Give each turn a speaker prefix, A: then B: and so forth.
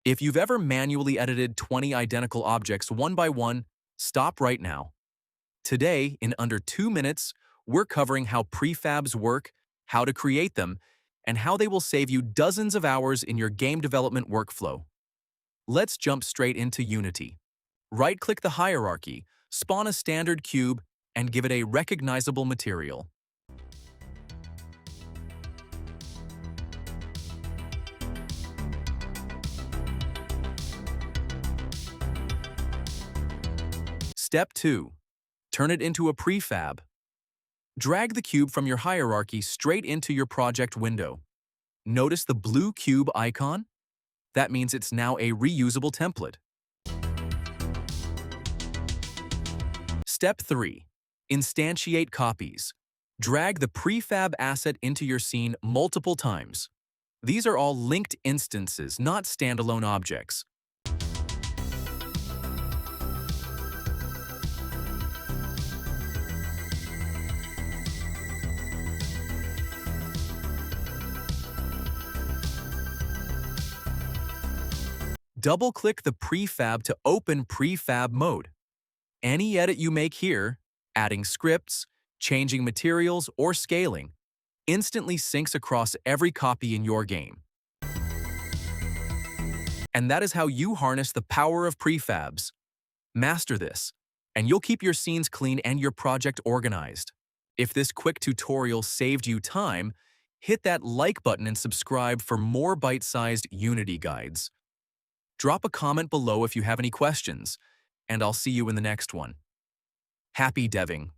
A: If you've ever manually edited 20 identical objects one by one, stop right now. Today, in under 2 minutes, we're covering how prefabs work, how to create them, and how they will save you dozens of hours in your game development workflow. Let's jump straight into Unity. Right-click the hierarchy, spawn a standard cube, and give it a recognizable material. Step 2. Turn it into a prefab. Drag the cube from your hierarchy straight into your project window. Notice the blue cube icon? That means it's now a reusable template. Step 3. Instantiate copies. Drag the prefab asset into your scene multiple times. These are all linked instances, not standalone objects. Double-click the prefab to open prefab mode. Any edit you make here, adding scripts, changing materials, or scaling, instantly syncs across every copy in your game. And that is how you harness the power of prefabs. Master this, and you'll keep your scenes clean and your project organized. If this quick tutorial saved you time, hit that like button and subscribe for more bite-sized Unity guides. Drop a comment below if you have any questions, and I'll see you in the next one. Happy deving!